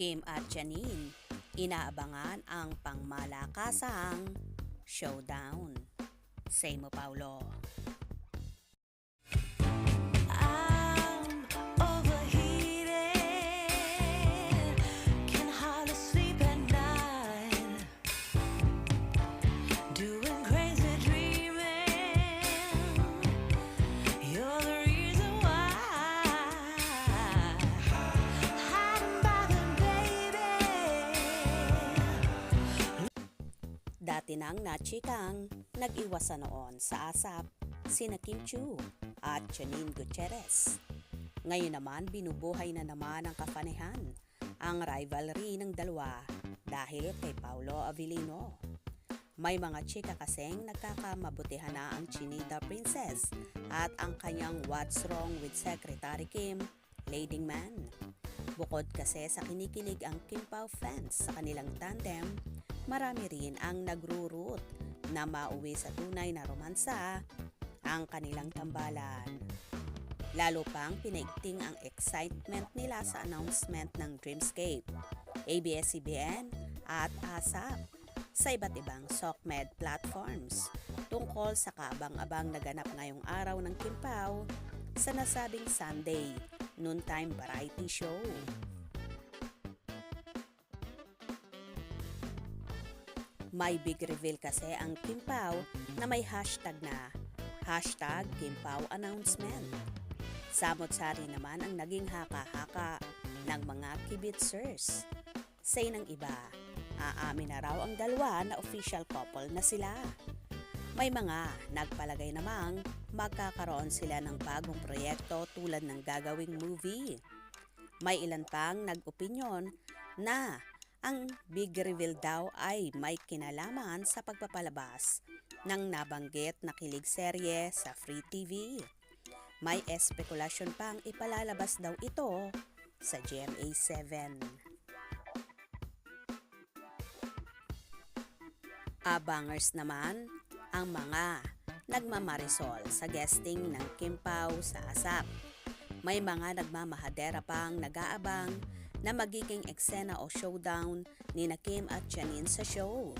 Kim at Janine, inaabangan ang pangmalakasang showdown. Say mo, Paulo. I'm overheated, can hardly sleep at night, doing crazy dreaming. You're the reason why. Hiding by the baby. Dati nang nachikang nag-iwasan noon sa ASAP sina Kim Chiu at Janine Gutierrez. Ngayon naman binubuhay na naman ang kafanihan ang rivalry ng dalawa dahil kay Paolo Avellino. May mga chika kasing nagkakamabutihan na ang Chinita Princess at ang kanyang What's Wrong with Secretary Kim leading man. Bukod kasi sa kinikilig ang Kim Pao fans sa kanilang tandem, marami rin ang nagro-root na mauwi sa tunay na romansa ang kanilang tambalan. Lalo pang pinaigting ang excitement nila sa announcement ng Dreamscape, ABS-CBN at ASAP sa iba't ibang SOCMED platforms tungkol sa kaabang-abang naganap ngayong araw ng Kim Pao sa nasabing Sunday noontime variety show. May big reveal kasi ang Kim Pao na may hashtag na Kim Pao Announcement. Samot-sari naman ang naging haka-haka ng mga kibitzers. Say ng iba, aamin na raw ang dalawa na official couple na sila. May mga nagpalagay namang magkakaroon sila ng bagong proyekto tulad ng gagawing movie. May ilan pang nag-opinyon na ang big reveal daw ay may kinalaman sa pagpapalabas ng nabanggit na kilig serye sa Free TV. May espekulasyon pang ipalalabas daw ito sa GMA7. Abangers naman ang mga nagmamarisol sa guesting ng Kim Pao sa ASAP. May mga nagmamahadera pang nag-aabang na magiging eksena o showdown ni na Kim at Janine sa show.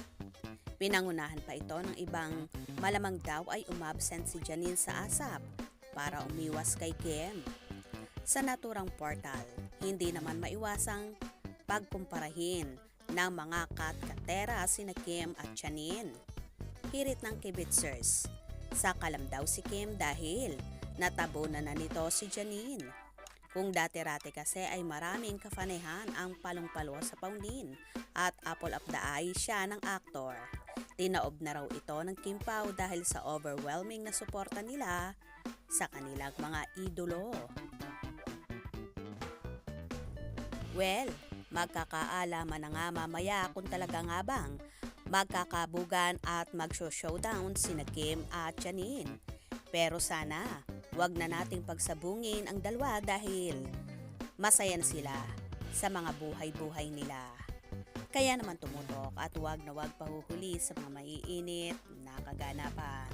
Pinangunahan pa ito ng ibang malamang daw ay umabsent si Janine sa ASAP para umiwas kay Kim. Sa naturang portal, hindi naman maiwasang pagkumparahin ng mga katkatera sina Kim at Janine. Hirit ng kibitzers, sakalam daw si Kim dahil natabunan na nito si Janine. Kung dati-rati kasi ay maraming kafanehan ang palong-palo sa Paulin at apple of the eye siya ng aktor. Tinaob na raw ito ng Kim Pao dahil sa overwhelming na suporta nila sa kanilang mga idolo. Well, magkakaalaman na nga mamaya kung talaga nga bang magkakabugan at magsho-showdown sina Kim at Janine. Pero sana wag na nating pagsabungin ang dalawa dahil masayan sila sa mga buhay-buhay nila. Kaya naman tumutok at wag na wag pahuhuli sa mga maiinit na kaganapan.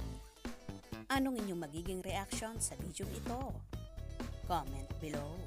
Anong inyong magiging reaction sa video ito? Comment below.